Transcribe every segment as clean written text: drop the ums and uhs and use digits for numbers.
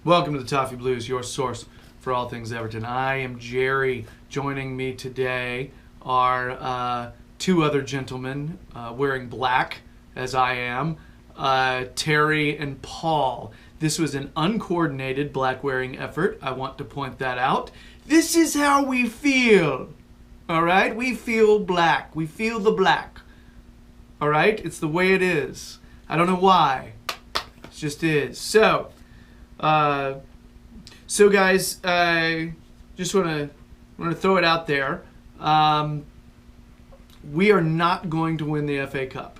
Welcome to the Toffee Blues, your source for all things Everton. I am Gerry. Joining me today are two other gentlemen wearing black, as I am, Terry and Paul. This was an uncoordinated black-wearing effort. I want to point that out. This is how we feel. All right? We feel black. We feel the black. All right? It's the way it is. I don't know why. It just is. So guys, I just want to throw it out there. We are not going to win the FA Cup.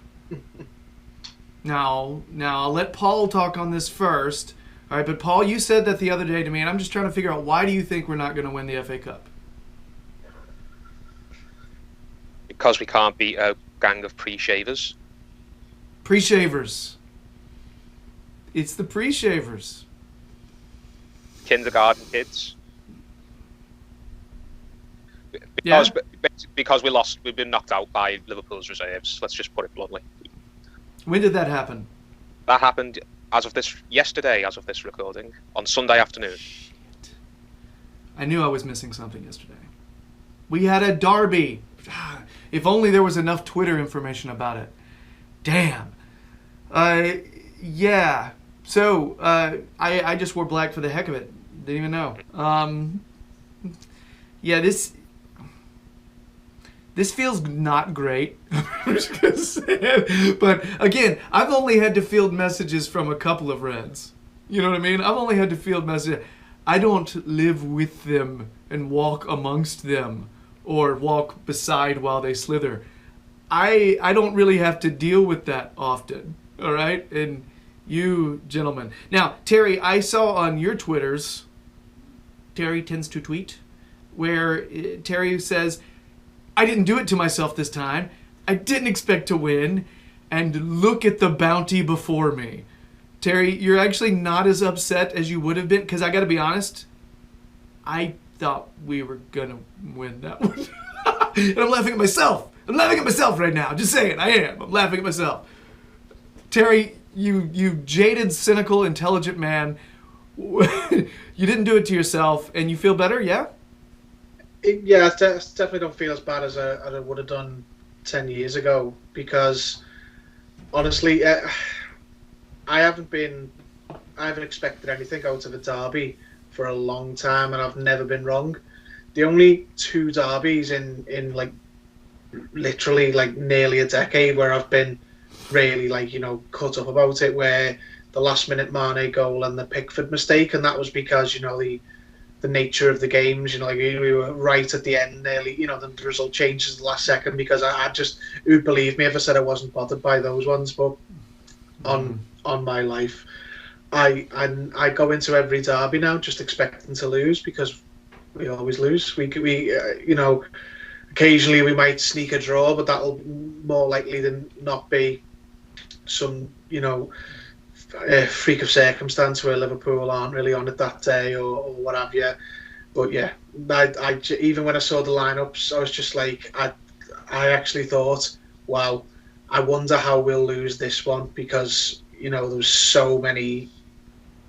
Now I'll let Paul talk on this first. All right, but Paul, you said that the other day to me, and I'm just trying to figure out, why do you think we're not going to win the FA Cup? Because we can't beat a gang of pre-shavers. Pre-shavers. It's the pre-shavers. Kindergarten kids. Because we've been knocked out by Liverpool's reserves. Let's just put it bluntly. When did that happen? That happened yesterday, as of this recording, on Sunday afternoon. Shit. I knew I was missing something yesterday. We had a derby. If only there was enough Twitter information about it. Damn. Yeah. So, I just wore black for the heck of it. Didn't even know. Yeah, this feels not great. I'm just gonna say it. But again, I've only had to field messages from a couple of Reds. You know what I mean? I've only had to field messages. I don't live with them and walk amongst them or walk beside while they slither. I don't really have to deal with that often. All right? And you gentlemen. Now, Terry, I saw on your Twitters, Terry tends to tweet, where Terry says, I didn't do it to myself this time. I didn't expect to win. And look at the bounty before me. Terry, you're actually not as upset as you would have been, because I got to be honest, I thought we were going to win that one. And I'm laughing at myself. I'm laughing at myself right now. Just saying, I am. I'm laughing at myself. Terry, you jaded, cynical, intelligent man. You didn't do it to yourself, and you feel better, yeah? Yeah, I definitely don't feel as bad as I would have done 10 years ago, because honestly, I haven't expected anything out of a derby for a long time, and I've never been wrong. The only two derbies in like literally like nearly a decade where I've been really cut up about it, where the last minute Mane goal and the Pickford mistake, and that was because the nature of the games, we were right at the end nearly, the result changes the last second, because I just, who'd believe me if I said I wasn't bothered by those ones. But on my life, I go into every derby now just expecting to lose, because we always lose. We occasionally we might sneak a draw, but that'll more likely than not be some freak of circumstance where Liverpool aren't really on it that day or what have you. But yeah, I even when I saw the lineups, I was just like, I actually thought, wow, I wonder how we'll lose this one, because there was so many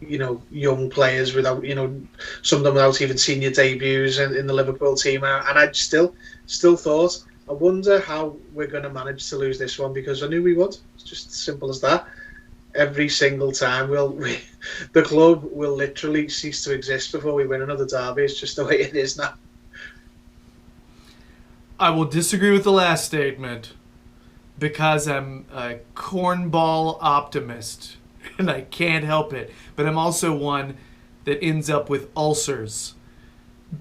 young players without some of them without even senior debuts in the Liverpool team, and I still thought, I wonder how we're going to manage to lose this one, because I knew we would. It's just as simple as that. Every single time, the club will literally cease to exist before we win another derby. It's just the way it is now. I will disagree with the last statement, because I'm a cornball optimist, and I can't help it. But I'm also one that ends up with ulcers,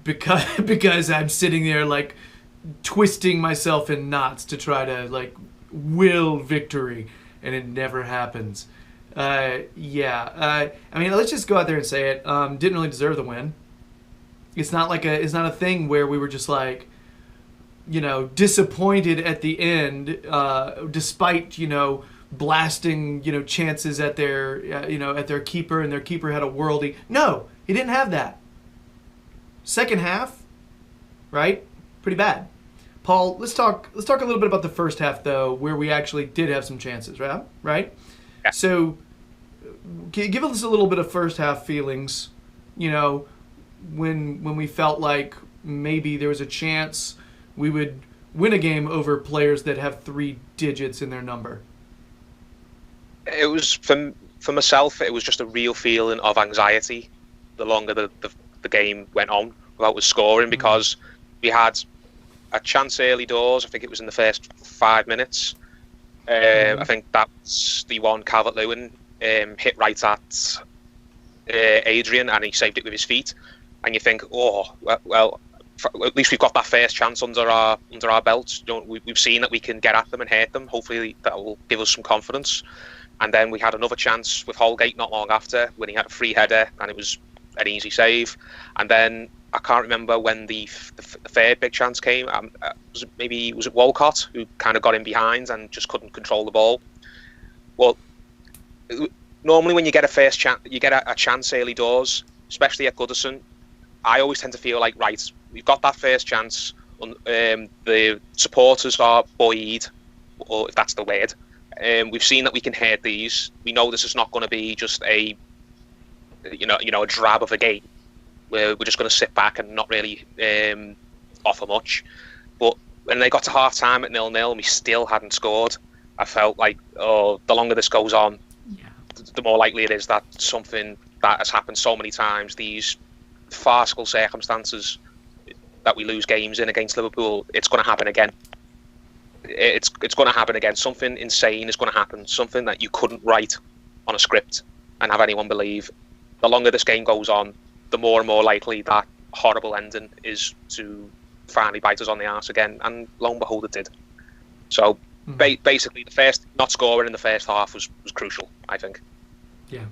because I'm sitting there like twisting myself in knots to try to will victory, and it never happens. I mean, let's just go out there and say it. Didn't really deserve the win. It's not a thing where we were just disappointed at the end, despite blasting chances at their at their keeper, and their keeper had a worldie. No, he didn't have that. Second half, right? Pretty bad. Paul, let's talk a little bit about the first half, though, where we actually did have some chances, right? Yeah. So give us a little bit of first half feelings. You know, when we felt like maybe there was a chance we would win a game over players that have 3 digits in their number. It was for myself. It was just a real feeling of anxiety. The longer the game went on without us scoring, because we had a chance early doors. I think it was in the first 5 minutes. I think that's the one Calvert-Lewin hit right at Adrian, and he saved it with his feet. And you think, oh well, at least we've got that first chance under our belts. You know, we've seen that we can get at them and hurt them. Hopefully that will give us some confidence. And then we had another chance with Holgate not long after, when he had a free header and it was an easy save. And then I can't remember when the third big chance came. Was it Walcott who kind of got in behind and just couldn't control the ball? Well, normally when you get a first chance, you get a chance early doors, especially at Goodison. I always tend to feel like, right, we've got that first chance. The supporters are buoyed, or if that's the word. We've seen that we can hurt these. We know this is not going to be just a drab of a game where we're just going to sit back and not really offer much. But when they got to half time at 0-0 and we still hadn't scored, I felt like, the longer this goes on, the more likely it is that something that has happened so many times, these farcical circumstances that we lose games in against Liverpool, it's going to happen again. It's going to happen again. Something insane is going to happen. Something that you couldn't write on a script and have anyone believe. The longer this game goes on, the more and more likely that horrible ending is to finally bite us on the arse again. And lo and behold, it did. So basically, the first not scoring in the first half was crucial, I think. Yeah.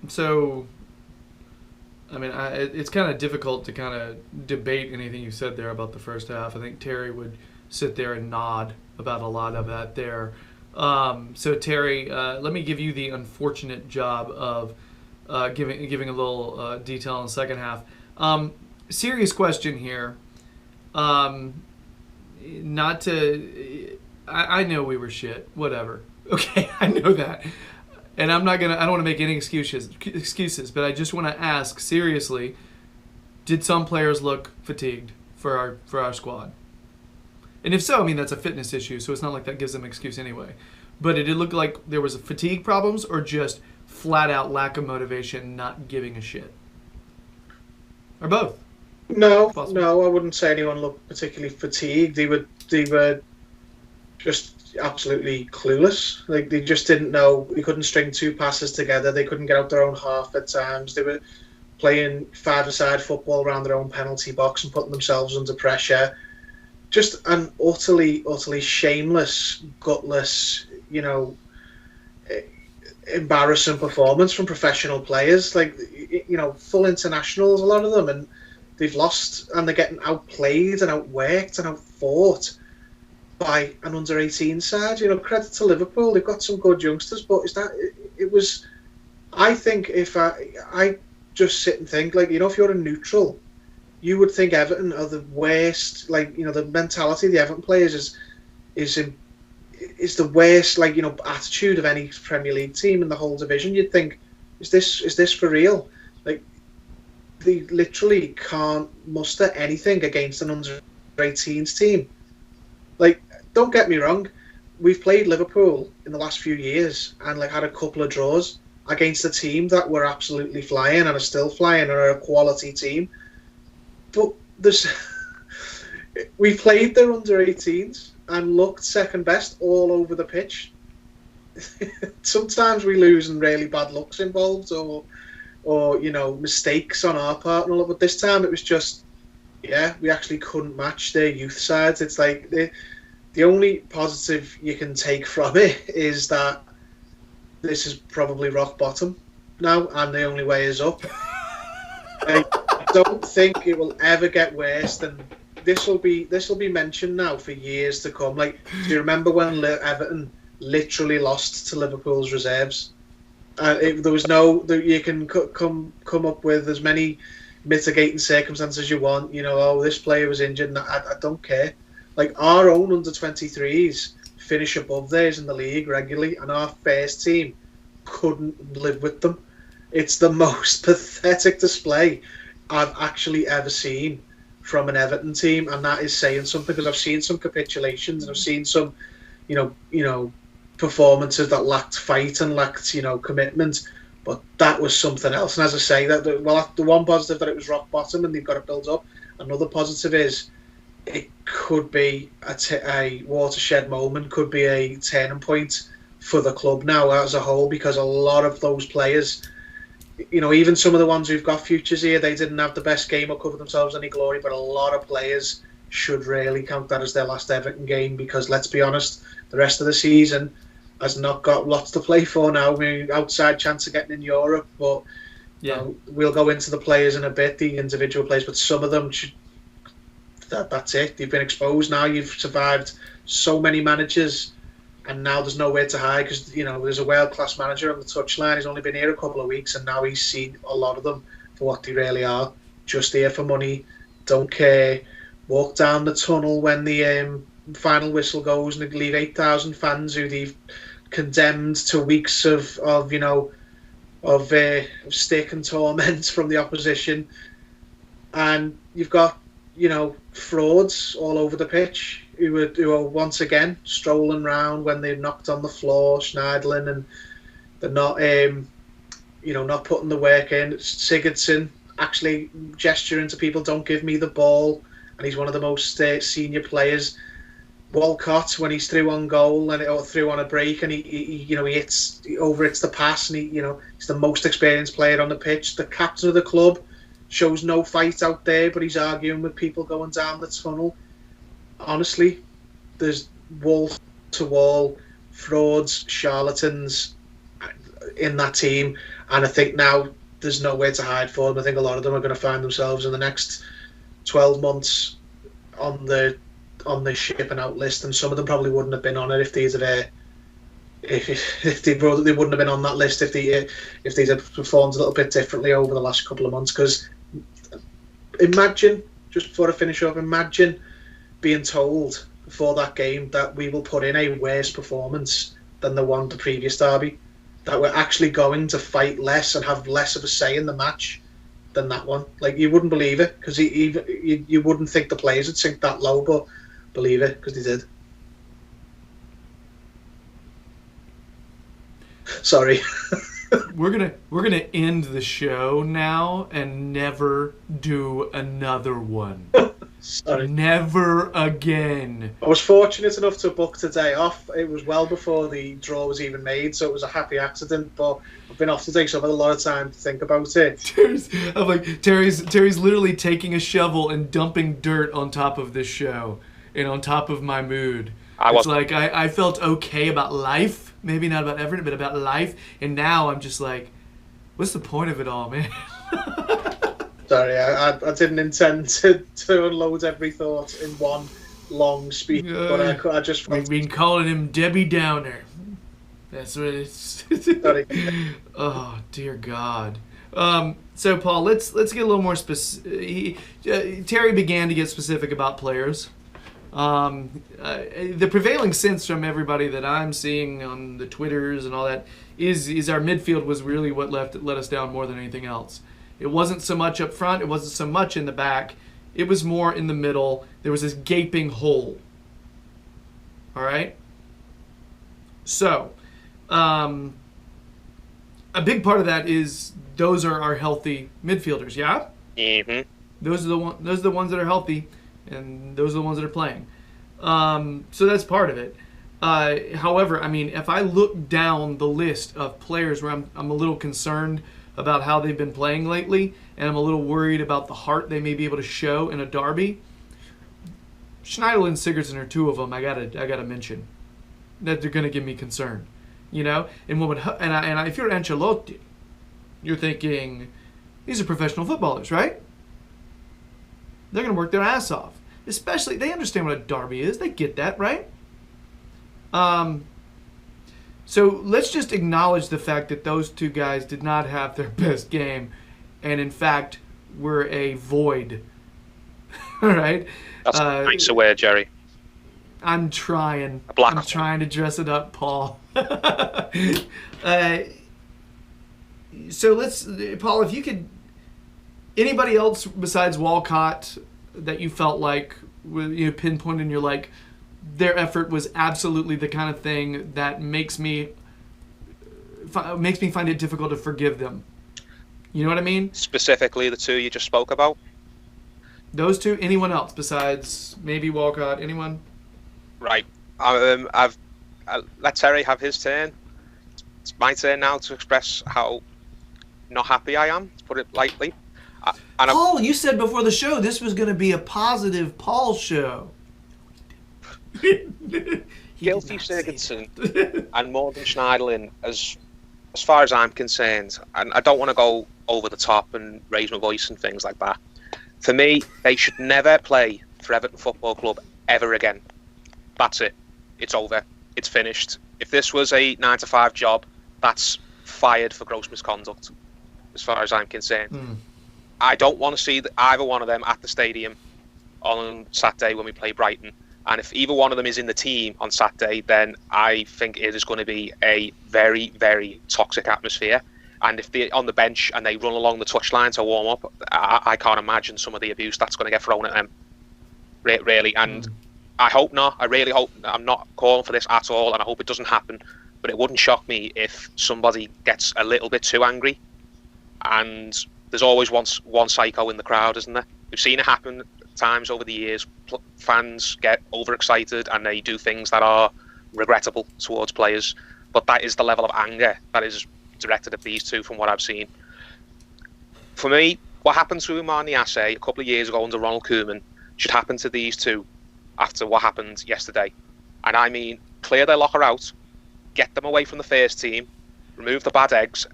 So, I mean, it's kind of difficult to kind of debate anything you said there about the first half. I think Terry would sit there and nod about a lot of that there. So, Terry, let me give you the unfortunate job of giving a little detail in the second half. Serious question here. Not to... I know we were shit. Whatever. Okay, I know that. And I don't want to make any excuses, but I just want to ask seriously, did some players look fatigued for our squad? And if so, I mean, that's a fitness issue, so it's not like that gives them an excuse anyway. But did it look like there was fatigue problems or just flat out lack of motivation, not giving a shit? Or both? No, I wouldn't say anyone looked particularly fatigued. They were just absolutely clueless. Like, they just didn't know. They couldn't string 2 passes together. They couldn't get out their own half at times. They were playing 5-a-side football around their own penalty box and putting themselves under pressure. Just an utterly shameless, gutless, embarrassing performance from professional players. Like, full internationals, a lot of them, and they've lost, and they're getting outplayed and outworked and outfought by an under-18 side. Credit to Liverpool, they've got some good youngsters, but I think if I just sit and think, like, if you're a neutral, you would think Everton are the worst. Like, the mentality of the Everton players is the worst, like, attitude of any Premier League team in the whole division. You'd think, is this for real? Like, they literally can't muster anything against an under-18s team. Like, don't get me wrong, we've played Liverpool in the last few years and, like, had a couple of draws against a team that were absolutely flying and are still flying and are a quality team. But we played their under-18s and looked second best all over the pitch. Sometimes we lose and really bad luck's involved, or mistakes on our part and all. But this time it was just, we actually couldn't match their youth sides. It's like the only positive you can take from it is that this is probably rock bottom now, and the only way is up. I don't think it will ever get worse than this. Will be mentioned now for years to come. Like, do you remember when Everton literally lost to Liverpool's reserves? There was you can come up with as many mitigating circumstances you want. This player was injured. I don't care. Like, our own under-23s finish above theirs in the league regularly, and our first team couldn't live with them. It's the most pathetic display I've actually ever seen from an Everton team, and that is saying something, because I've seen some capitulations and I've seen some, you know, performances that lacked fight and lacked, commitment. But that was something else. And as I say, the one positive that it was rock bottom and they've got to build up. Another positive is it could be a watershed moment, could be a turning point for the club now as a whole, because a lot of those players, even some of the ones who've got futures here, they didn't have the best game or cover themselves any glory, but a lot of players should really count that as their last Everton game, because let's be honest, the rest of the season has not got lots to play for now. I mean, outside chance of getting in Europe, but we'll go into the players in a bit, the individual players, but some of them should. That's it. You've been exposed now. You've survived so many managers, and now there's nowhere to hide, because there's a world-class manager on the touchline. He's only been here a couple of weeks, and now he's seen a lot of them for what they really are. Just here for money, don't care. Walk down the tunnel when the final whistle goes, and they leave 8,000 fans who they've condemned to weeks of stick and torment from the opposition, and you've got frauds all over the pitch who are once again strolling round when they're knocked on the floor, schneidling, and they're not not putting the work in. Sigurdsson actually gesturing to people, don't give me the ball, and he's one of the most senior players. Walcott, when he's through on goal or through on a break, and he hits the pass, and he's the most experienced player on the pitch. The captain of the club shows no fight out there, but he's arguing with people going down the tunnel. Honestly, there's wall-to-wall frauds, charlatans in that team, and I think now there's nowhere to hide for them. I think a lot of them are going to find themselves in the next 12 months on the shipping out list, and some of them probably wouldn't have been on it if they wouldn't have been on that list if they had performed a little bit differently over the last couple of months. Because imagine, just before I finish up, imagine being told before that game that we will put in a worse performance than the previous derby, that we're actually going to fight less and have less of a say in the match than that one. Like, you wouldn't believe it, because you wouldn't think the players would sink that low, but believe it, because they did. Sorry. We're gonna end the show now and never do another one. Sorry. Never again. I was fortunate enough to book today off. It was well before the draw was even made, so it was a happy accident. But I've been off today, so I've had a lot of time to think about it. Terry's literally taking a shovel and dumping dirt on top of this show and on top of my mood. I felt okay about life, maybe not about Everton, but about life, and now I'm just like, what's the point of it all, man? Sorry, I didn't intend to unload every thought in one long speech, but I just... We've been calling him Debbie Downer. That's what it's... Sorry. Oh, dear God. So, Paul, let's get a little more specific. Terry began to get specific about players. The prevailing sense from everybody that I'm seeing on the Twitters and all that is our midfield was really what let us down more than anything else. It wasn't so much up front. It wasn't so much in the back. It was more in the middle. There was this gaping hole. All right? So, a big part of that is those are our healthy midfielders, yeah? Mm-hmm. Those are the ones that are healthy, and those are the ones that are playing. So that's part of it. However, I mean, if I look down the list of players where I'm a little concerned about how they've been playing lately, and I'm a little worried about the heart they may be able to show in a derby, Schneider and Sigurdsson are two of them I gotta mention that they're gonna give me concern, And if you're Ancelotti, you're thinking these are professional footballers, right? They're gonna work their ass off. Especially, they understand what a derby is. They get that, right? So let's just acknowledge the fact that those two guys did not have their best game, and in fact were a void. All right. That's a nice word, Gerry. I'm trying. A black I'm hole. trying to dress it up, Paul. So let's, Paul, if you could, anybody else besides Walcott that you felt like, pinpointed, and you're like, their effort was absolutely the kind of thing that makes me find it difficult to forgive them. You know what I mean? Specifically, the two you just spoke about. Those two. Anyone else besides maybe Walcott? Anyone? Right. Let Terry have his turn. It's my turn now to express how not happy I am, to put it lightly. Paul, you said before the show this was going to be a positive Paul show. Guilty Sigurdsson and Morgan Schneiderlin, as far as I'm concerned, and I don't want to go over the top and raise my voice and things like that. For me, they should never play for Everton Football Club ever again. That's it. It's over. It's finished. If this was a 9-to-5 job, that's fired for gross misconduct, as far as I'm concerned. I don't want to see either one of them at the stadium on Saturday when we play Brighton. And if either one of them is in the team on Saturday, then I think it is going to be a very, very toxic atmosphere. And if they're on the bench and they run along the touchline to warm up, I can't imagine some of the abuse that's going to get thrown at them, really. And I hope not. I really hope. I'm not calling for this at all, and I hope it doesn't happen. But it wouldn't shock me if somebody gets a little bit too angry. And there's always one psycho in the crowd, isn't there? We've seen it happen times over the years. Fans get overexcited and they do things that are regrettable towards players, but that is the level of anger that is directed at these two from what I've seen. For me, what happened to Umar Ase a couple of years ago under Ronald Koeman should happen to these two after what happened yesterday. And I mean, clear their locker out, get them away from the first team, remove the bad eggs,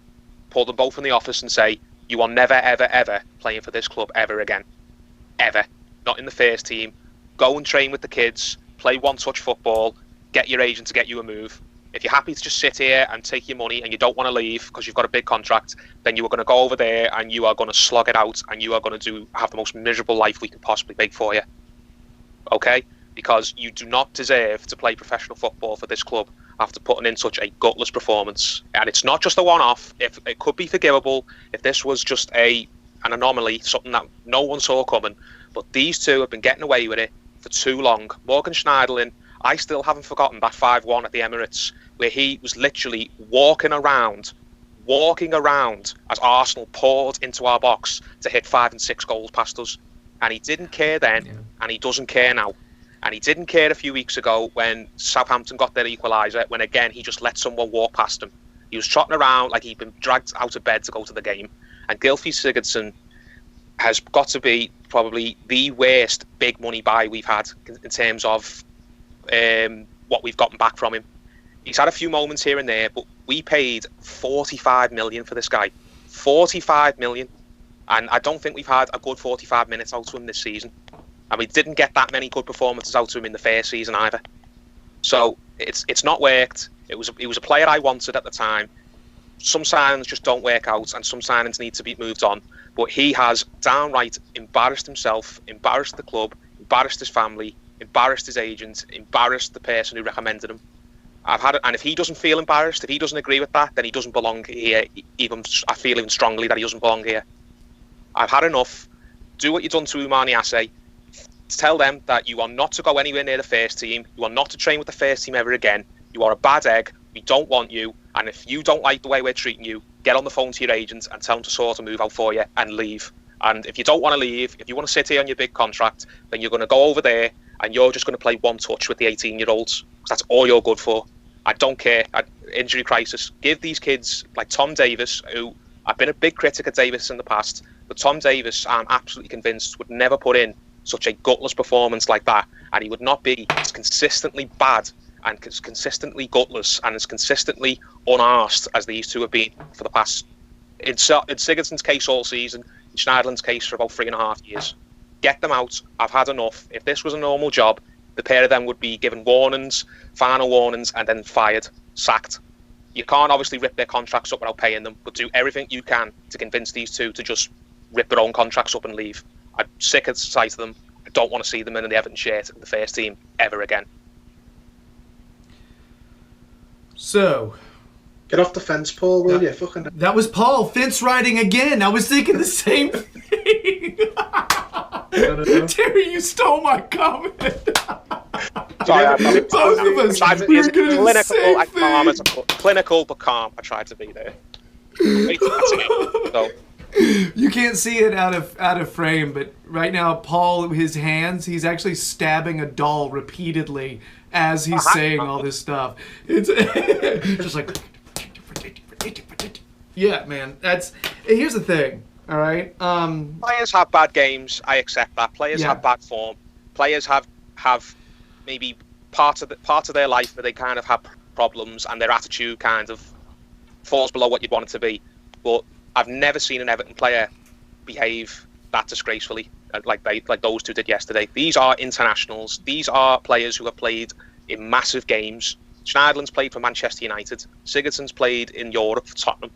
pull them both in the office and say, you are never, ever, ever playing for this club ever again. Ever. Not in the first team. Go and train with the kids, play one-touch football, get your agent to get you a move. If you're happy to just sit here and take your money and you don't want to leave because you've got a big contract, then you are going to go over there and you are going to slog it out and you are going to have the most miserable life we can possibly make for you. Okay? Because you do not deserve to play professional football for this club after putting in such a gutless performance. And it's not just a one-off. If it could be forgivable if this was just an anomaly, something that no one saw coming. But these two have been getting away with it for too long. Morgan Schneiderlin, I still haven't forgotten that 5-1 at the Emirates, where he was literally walking around as Arsenal poured into our box to hit 5 and 6 goals past us. And he didn't care then, and he doesn't care now. And he didn't care a few weeks ago when Southampton got their equaliser, when again he just let someone walk past him. He was trotting around like he'd been dragged out of bed to go to the game. And Gylfi Sigurdsson has got to be probably the worst big money buy we've had in terms of what we've gotten back from him. He's had a few moments here and there, but we paid 45 million for this guy. 45 million. And I don't think we've had a good 45 minutes out of him this season. And we didn't get that many good performances out of him in the first season either. So it's not worked. He was a player I wanted at the time. Some signings just don't work out, and some signings need to be moved on. But he has downright embarrassed himself, embarrassed the club, embarrassed his family, embarrassed his agent, embarrassed the person who recommended him. And if he doesn't feel embarrassed, if he doesn't agree with that, then he doesn't belong here. I feel even strongly that he doesn't belong here. I've had enough. Do what you've done to Umar Ase. Tell them that you are not to go anywhere near the first team. You are not to train with the first team ever again. You are a bad egg. We don't want you. And if you don't like the way we're treating you, get on the phone to your agent and tell them to sort a move out for you and leave. And if you don't want to leave, if you want to sit here on your big contract, then you're going to go over there and you're just going to play one touch with the 18-year-olds. Because that's all you're good for. I don't care. Injury crisis. Give these kids like Tom Davis, who I've been a big critic of Davis in the past, but Tom Davis, I'm absolutely convinced, would never put in such a gutless performance like that, and he would not be as consistently bad and as consistently gutless and as consistently unarsed as these two have been for the past, in Sigurdsson's case all season, in Schneiderlin's case for about 3.5 years. Get them out. I've had enough. If this was a normal job, the pair of them would be given warnings, final warnings, and then fired, sacked. You can't obviously rip their contracts up without paying them, but do everything you can to convince these two to just rip their own contracts up and leave. I'm sick of the sight of them. I don't want to see them in the Everton shirt in the first team ever again. So, Get off the fence, Paul, will you? Fucking. that was Paul fence riding again. I was thinking the same thing. Terry, you stole my comment. Sorry, Both of us. We were going to the same thing. Clinical but calm. I tried to be there. So. You can't see it out of frame, but right now, Paul, his hands, he's actually stabbing a doll repeatedly as he's saying all this stuff. It's just like, yeah, man. Here's the thing. All right. Players have bad games. I accept that. Players have bad form. Players have maybe part of their life where they kind of have problems and their attitude kind of falls below what you'd want it to be. But I've never seen an Everton player behave that disgracefully like those two did yesterday. These are internationals. These are players who have played in massive games. Schneiderlin's played for Manchester United. Sigurdsson's played in Europe for Tottenham.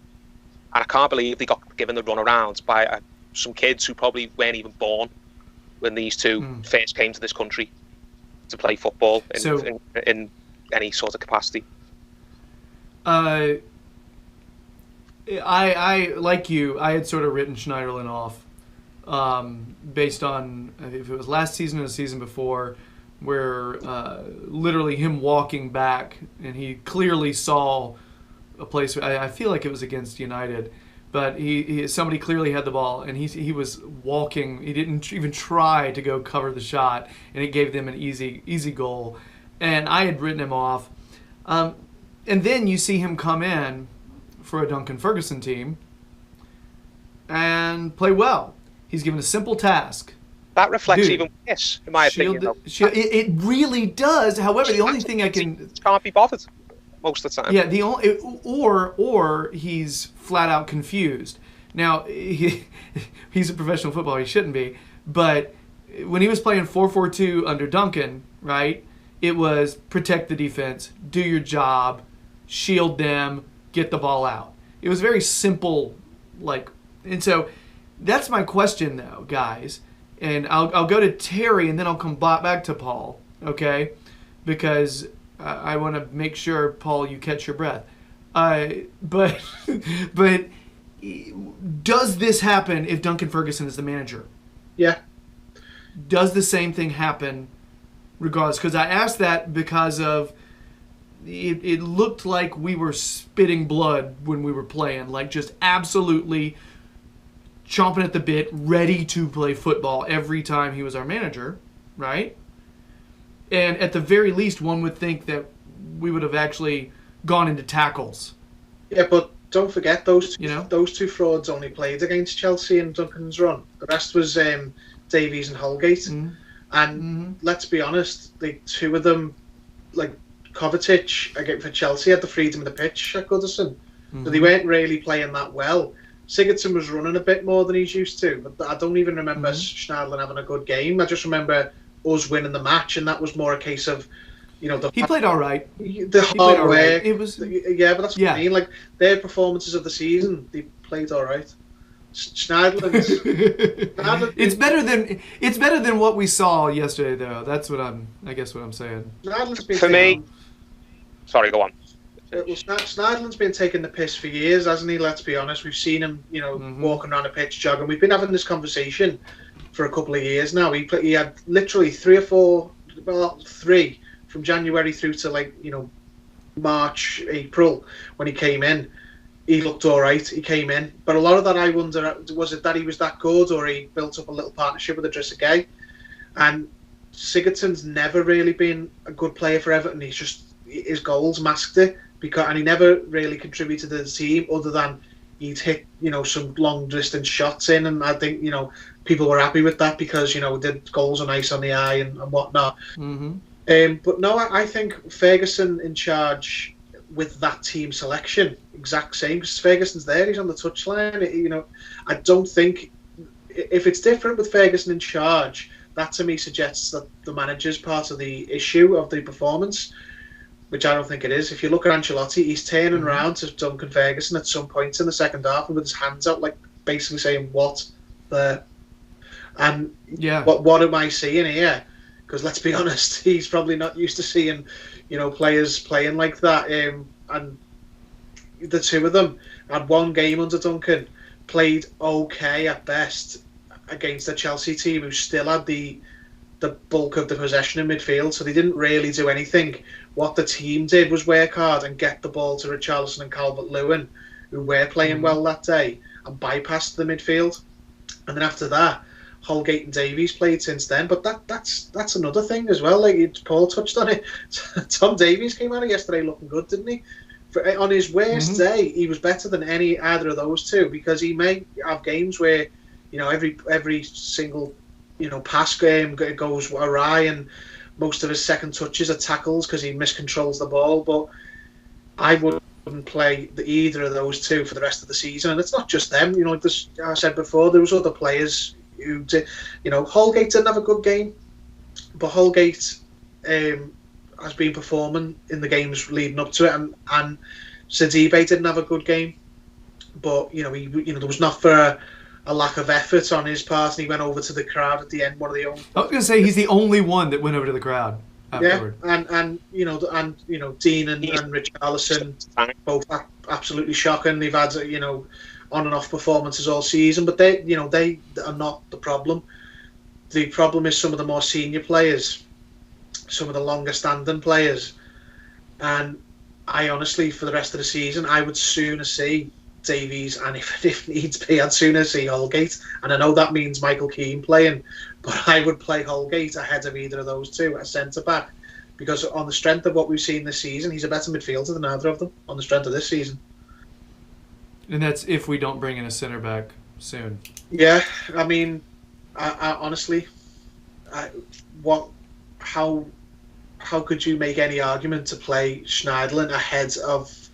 And I can't believe they got given the runaround by some kids who probably weren't even born when these two first came to this country to play football in any sort of capacity. I like you, I had sort of written Schneiderlin off based on, if it was last season or the season before, where literally him walking back, and he clearly saw a place, I feel like it was against United, but somebody clearly had the ball, and he was walking, he didn't even try to go cover the shot, and it gave them an easy goal, and I had written him off. And then you see him come in for a Duncan Ferguson team and play well. He's given a simple task. That reflects even worse, in my opinion. It really does. However, the only thing I can can't be bothered most of the time. Yeah, or he's flat out confused. Now he's a professional footballer. He shouldn't be, but when he was playing 4-4-2 under Duncan, right? It was protect the defense, do your job, shield them, get the ball out. It was very simple, and so that's my question, though, guys. And I'll go to Terry, and then I'll come back to Paul, okay? Because I want to make sure, Paul, you catch your breath. But does this happen if Duncan Ferguson is the manager? Yeah. Does the same thing happen regardless? Because I asked that because of it looked like we were spitting blood when we were playing, like just absolutely chomping at the bit, ready to play football every time he was our manager, right? And at the very least, one would think that we would have actually gone into tackles. Yeah, but don't forget those two frauds only played against Chelsea in Duncan's run. The rest was Davies and Holgate. Mm-hmm. And let's be honest, the two of them, like Kovacic, again for Chelsea, had the freedom of the pitch at Goodison. So they weren't really playing that well. Sigurdsson was running a bit more than he's used to, but I don't even remember Schneiderlin having a good game. I just remember us winning the match, and that was more a case of, he played all right. The hard work. Right. It was, but that's what I mean. Like their performances of the season, they played all right. Schneiderlin's it's better than what we saw yesterday, though. That's what I'm saying. For me, sorry, go on. Schneiderlin's been taking the piss for years, hasn't he? Let's be honest. We've seen him, walking around a pitch jogging. We've been having this conversation for a couple of years now. He had literally three from January through to March, April when he came in. He looked all right. He came in, but a lot of that I wonder, was it that he was that good, or he built up a little partnership with Idrissa Gueye? And Sigurdsson's never really been a good player for Everton. His goals masked it, and he never really contributed to the team other than he'd hit some long distance shots in, and I think people were happy with that because the goals are nice on the eye and whatnot. But no, I think Ferguson in charge with that team selection, exact same, because Ferguson's there, he's on the touchline. I don't think, if it's different with Ferguson in charge, that to me suggests that the manager's part of the issue of the performance, which I don't think it is. If you look at Ancelotti, he's turning around to Duncan Ferguson at some point in the second half and with his hands out, like basically saying, what the... And what am I seeing here? Because let's be honest, he's probably not used to seeing, players playing like that. and the two of them had one game under Duncan, played okay at best against the Chelsea team who still had the bulk of the possession in midfield, so they didn't really do anything. What the team did was work hard and get the ball to Richarlison and Calvert-Lewin, who were playing well that day, and bypassed the midfield. And then after that, Holgate and Davies played since then. But that's another thing as well. Like Paul touched on it. Tom Davies came out yesterday looking good, didn't he? On his worst day, he was better than either of those two, because he may have games where, you know, every single, you know, pass game goes awry, and most of his second touches are tackles because he miscontrols the ball. But I wouldn't play either of those two for the rest of the season. And it's not just them. You know, I said before, there was other players who did. You know, Holgate didn't have a good game, but Holgate has been performing in the games leading up to it, and Sidibe didn't have a good game, but you know, there was not for a lack of effort on his part, and he went over to the crowd at the end. One of the only. I was gonna say he's the only one that went over to the crowd afterward. Yeah, and you know Dean and Richarlison both absolutely shocking. They've had, you know, on and off performances all season, but they are not the problem. The problem is some of the more senior players, some of the longer standing players, and I honestly, for the rest of the season, I would sooner see Davies, and if needs be, I'd sooner see Holgate. And I know that means Michael Keane playing, but I would play Holgate ahead of either of those two at centre back, because on the strength of what we've seen this season, he's a better midfielder than either of them on the strength of this season. And that's if we don't bring in a centre back soon. Yeah, I mean, I honestly, how could you make any argument to play Schneiderlin ahead of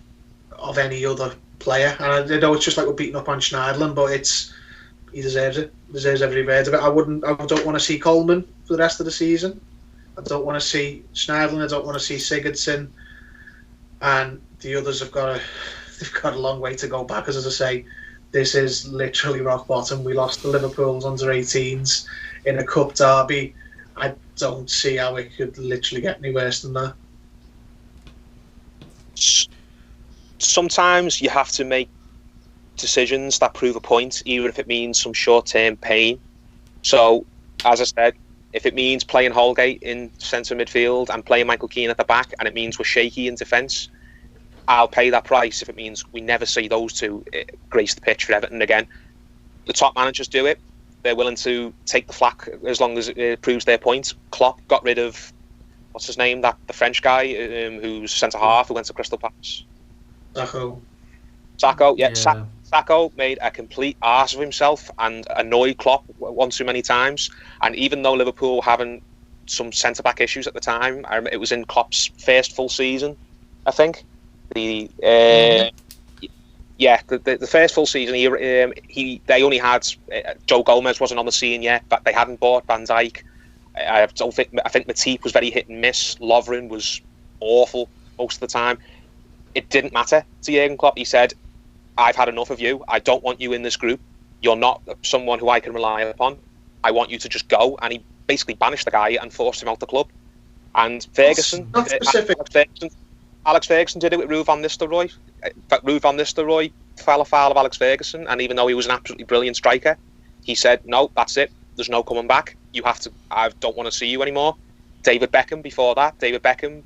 any other player? And I know it's just like we're beating up on Schneiderlin, but he deserves it. Deserves every word of it. I don't want to see Coleman for the rest of the season. I don't want to see Schneiderlin. I don't want to see Sigurdsson. And the others they've got a long way to go back. As I say, this is literally rock bottom. We lost the Liverpool's under-18s in a cup derby. I don't see how it could literally get any worse than that. Sometimes you have to make decisions that prove a point, even if it means some short-term pain. So, as I said, if it means playing Holgate in centre midfield and playing Michael Keane at the back, and it means we're shaky in defence, I'll pay that price if it means we never see those two grace the pitch for Everton again. The top managers do it. They're willing to take the flak as long as it proves their point. Klopp got rid of, what's his name, the French guy who's centre-half who went to Crystal Palace. Sacco, yeah. Sacco made a complete arse of himself and annoyed Klopp one too many times. And even though Liverpool were having some centre-back issues at the time, it was in Klopp's first full season, I think. The first full season, they only had Joe Gomez wasn't on the scene yet, but they hadn't bought Van Dijk. I think Matip was very hit and miss. Lovren was awful most of the time. It didn't matter to Jurgen Klopp. He said, "I've had enough of you. I don't want you in this group. You're not someone who I can rely upon. I want you to just go." And he basically banished the guy and forced him out the club. And Ferguson, Alex Ferguson did it with Ruud van Nistelrooy. But Ruud van Nistelrooy fell afoul of Alex Ferguson, and even though he was an absolutely brilliant striker, he said, "No, that's it. There's no coming back. You have to. I don't want to see you anymore." David Beckham before that. David Beckham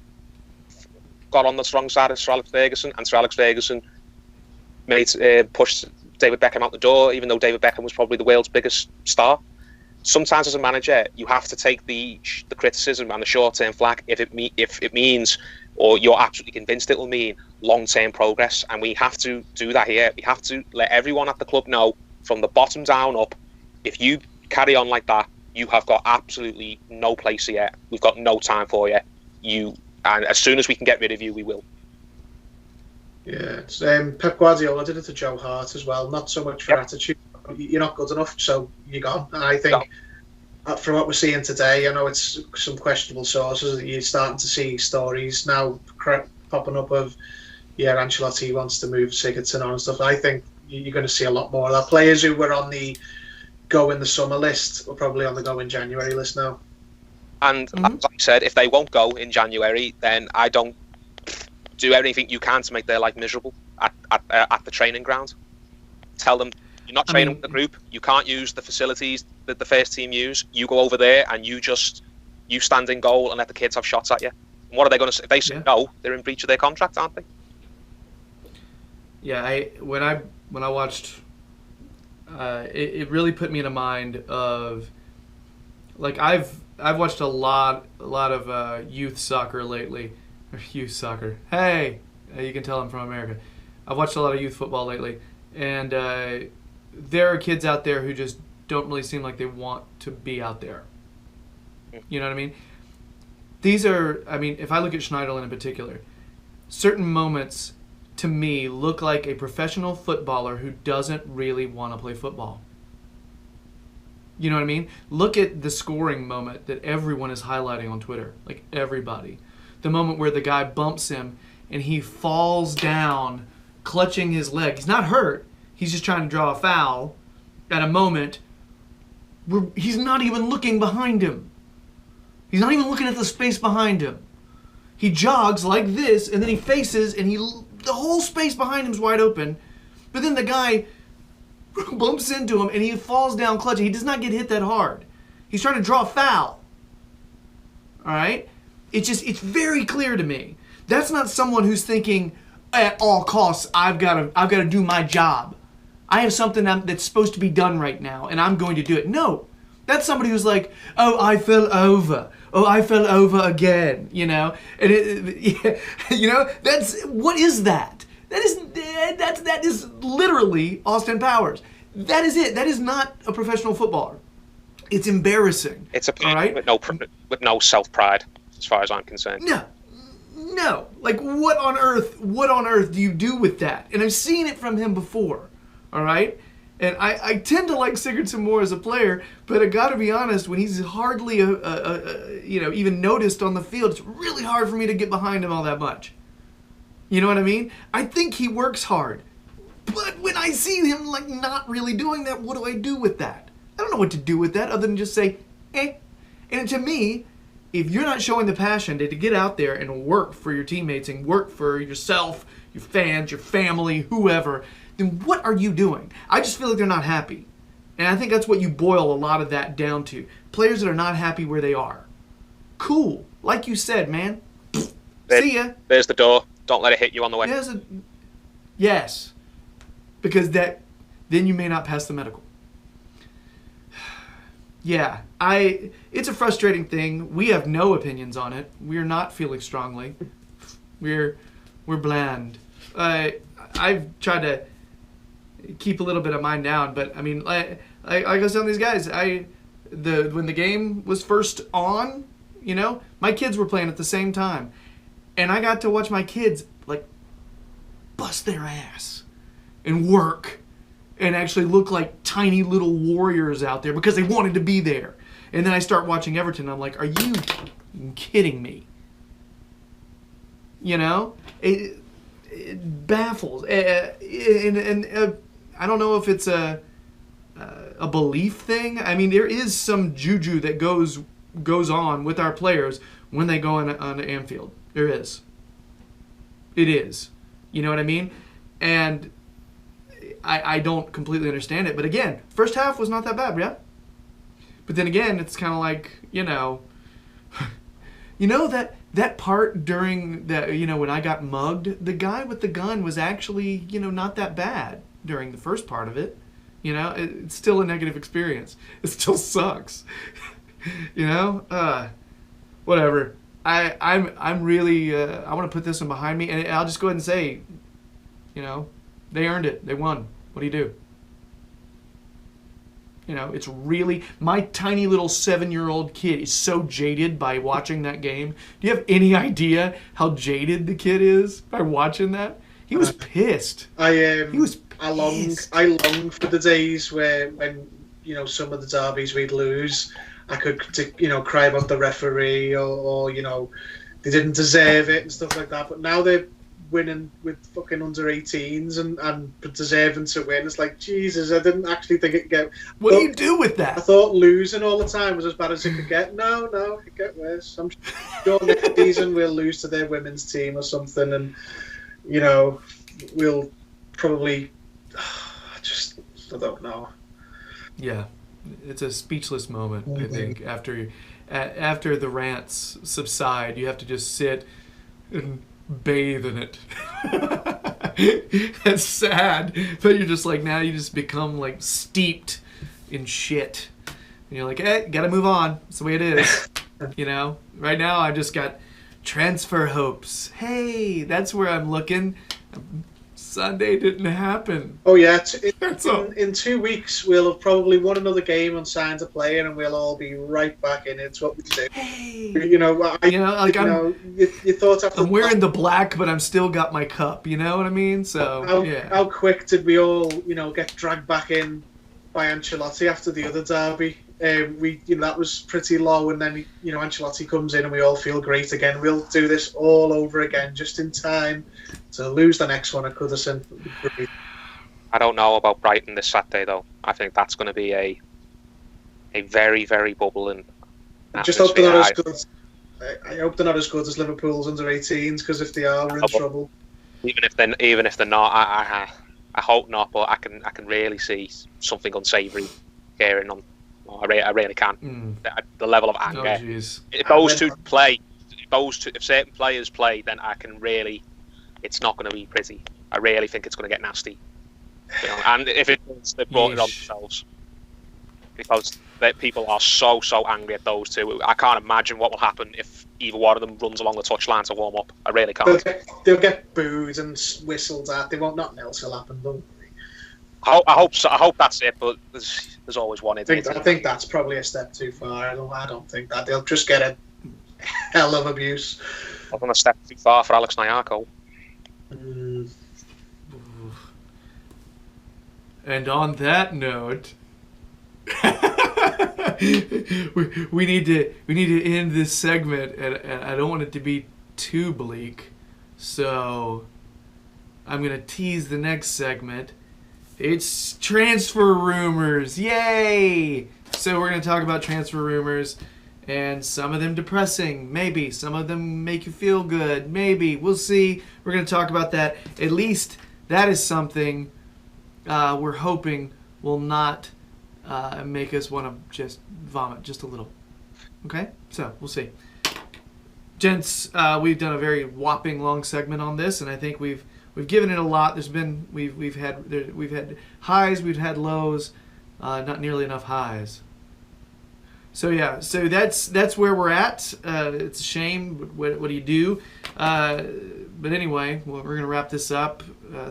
got on the strong side of Sir Alex Ferguson, and Sir Alex Ferguson pushed David Beckham out the door, even though David Beckham was probably the world's biggest star. Sometimes as a manager, you have to take the criticism and the short-term flack if it means, or you're absolutely convinced it will mean, long-term progress. And we have to do that here. We have to let everyone at the club know, from the bottom down up, if you carry on like that, you have got absolutely no place here. We've got no time for you. And as soon as we can get rid of you, we will. Yeah, it's, Pep Guardiola did it to Joe Hart as well. Not so much for attitude. You're not good enough, so you're gone. And I think from what we're seeing today, I know it's some questionable sources, that you're starting to see stories now popping up of, Ancelotti wants to move Sigurdsson on and stuff. I think you're going to see a lot more of that. Players who were on the go in the summer list are probably on the go in January list now. And as I said, if they won't go in January, then I don't do everything you can to make their life miserable at the training ground. Tell them you're not training with the group. You can't use the facilities that the first team use. You go over there and you stand in goal and let the kids have shots at you. And what are they going to say? If they say no, they're in breach of their contract, aren't they? Yeah, when I watched, it really put me in a mind of, like, I've watched a lot of youth soccer lately. Youth soccer. Hey, you can tell I'm from America. I've watched a lot of youth football lately, and there are kids out there who just don't really seem like they want to be out there. You know what I mean? These are, I mean, if I look at Schneiderlin in particular, certain moments to me look like a professional footballer who doesn't really want to play football. You know what I mean? Look at the scoring moment that everyone is highlighting on Twitter. Like, everybody. The moment where the guy bumps him and he falls down clutching his leg. He's not hurt. He's just trying to draw a foul at a moment where he's not even looking behind him. He's not even looking at the space behind him. He jogs like this, and then he faces, and the whole space behind him is wide open. But then the guy bumps into him, and he falls down clutching. He does not get hit that hard. He's trying to draw a foul. All right? It's very clear to me. That's not someone who's thinking, at all costs, I've got to do my job. I have something that's supposed to be done right now, and I'm going to do it. No. That's somebody who's like, oh, I fell over. Oh, I fell over again, you know? And you know, what is that? That is literally Austin Powers. That is it. That is not a professional footballer. It's embarrassing. It's a person with no self-pride, as far as I'm concerned. No. Like, what on earth do you do with that? And I've seen it from him before, all right? And I tend to like Sigurdsson more as a player, but I got to be honest, when he's hardly even noticed on the field, it's really hard for me to get behind him all that much. You know what I mean? I think he works hard, but when I see him like not really doing that, what do I do with that? I don't know what to do with that other than just say, eh. And to me, if you're not showing the passion to get out there and work for your teammates and work for yourself, your fans, your family, whoever, then what are you doing? I just feel like they're not happy. And I think that's what you boil a lot of that down to. Players that are not happy where they are. Cool. Like you said, man. See ya. There's the door. Don't let it hit you on the way. Yes. Because then you may not pass the medical. Yeah. It's a frustrating thing. We have no opinions on it. We're not feeling strongly. We're bland. I've tried to keep a little bit of mine down, but I mean, like I was telling these guys, when the game was first on, you know, my kids were playing at the same time, and I got to watch my kids like bust their ass and work and actually look like tiny little warriors out there because they wanted to be there. And then I start watching Everton, and I'm like, are you kidding me? You know, it baffles, and I don't know if it's a belief thing. I mean, there is some juju that goes on with our players when they go on Anfield. There is. It is. You know what I mean? And I don't completely understand it. But again, first half was not that bad, yeah? But then again, it's kind of like, you know that part during that, you know, when I got mugged, the guy with the gun was actually, you know, not that bad during the first part of it. You know, it's still a negative experience. It still sucks. You know, whatever. I'm really I want to put this one behind me, and I'll just go ahead and say, you know, they earned it. They won. What do you do? You know, it's really, my tiny little 7-year-old kid is so jaded by watching that game. Do you have any idea how jaded the kid is by watching that? He was pissed. I long for the days when, you know, some of the derbies we'd lose. I could, you know, cry about the referee or you know, they didn't deserve it and stuff like that. But now they're winning with fucking under 18s and deserving to win. It's like, Jesus, I didn't actually think it could get. What do you do with I that? thought losing all the time was as bad as it could get. No, it could get worse. I'm sure next season we'll lose to their women's team or something, and you know, we'll probably I don't know. Yeah, it's a speechless moment. I think after the rants subside, you have to just sit and bathe in it. That's sad, but you're just like, now you just become like steeped in shit, and you're like, hey, gotta move on. That's the way it is. You know, right now I just got transfer hopes. Hey, that's where I'm looking. Sunday didn't happen. Oh yeah, in 2 weeks we'll have probably won another game and signed a player, and we'll all be right back in. It's what we do. Hey, You know, you thought after I'm wearing the black, but I'm still got my cup. You know what I mean? So yeah. How quick did we all, get dragged back in by Ancelotti after the other derby? That was pretty low, and then Ancelotti comes in, and we all feel great again. We'll do this all over again, just in time to lose the next one at Goodison. I don't know about Brighton this Saturday though. I think that's going to be a very, very bubbling. I just hope they're not as good. I hope they're not as good as Liverpool's under 18s, because if they are, we're in trouble. Even if they're not, I hope not. But I can really see something unsavoury hearing on. I really can. The level of anger. Oh, jeez. If those two play, if certain players play, then I can really. It's not going to be pretty. I really think it's going to get nasty. And if it does, they brought it on themselves, because people are so angry at those two. I can't imagine what will happen if either one of them runs along the touchline to warm up. I really can't. They'll get booed and whistled at. They won't. Nothing else will happen, though. I hope so. I hope that's it. But there's always one. I think that's probably a step too far. I don't think that they'll just get a hell of abuse. I'm going to step too far for Alex Nyarko. And on that note, we need to end this segment, and I don't want it to be too bleak, so I'm gonna tease the next segment. It's transfer rumors, yay! So we're gonna talk about transfer rumors, and some of them depressing, maybe. Some of them make you feel good, maybe. We'll see. We're going to talk about that. At least that is something we're hoping will not make us want to just vomit just a little. Okay? So, we'll see. Gents, we've done a very whopping long segment on this, and I think we've given it a lot. We've had highs, we've had lows, not nearly enough highs. So yeah, that's where we're at. It's a shame. What do you do? But anyway, we're going to wrap this up.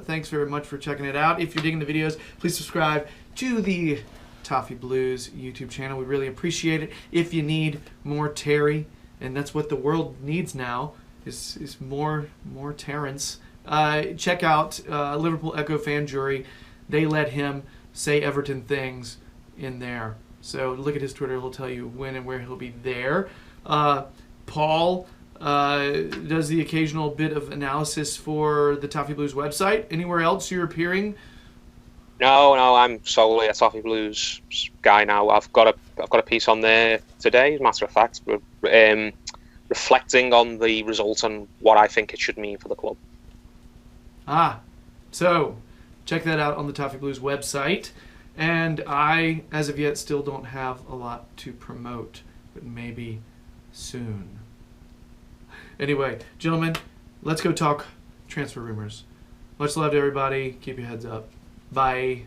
Thanks very much for checking it out. If you're digging the videos, please subscribe to the Toffee Blues YouTube channel. We really appreciate it. If you need more Terry, and that's what the world needs now, is more Terrence. Check out Liverpool Echo fan Gerry. They let him say Everton things in there. So look at his Twitter. He'll tell you when and where he'll be there. Paul does the occasional bit of analysis for the Toffee Blues website. Anywhere else you're appearing? No, I'm solely a Toffee Blues guy now. I've got a piece on there today, as a matter of fact, reflecting on the result and what I think it should mean for the club. So check that out on the Toffee Blues website. And I, as of yet, still don't have a lot to promote, but maybe soon. Anyway, gentlemen, let's go talk transfer rumors. Much love to everybody. Keep your heads up. Bye.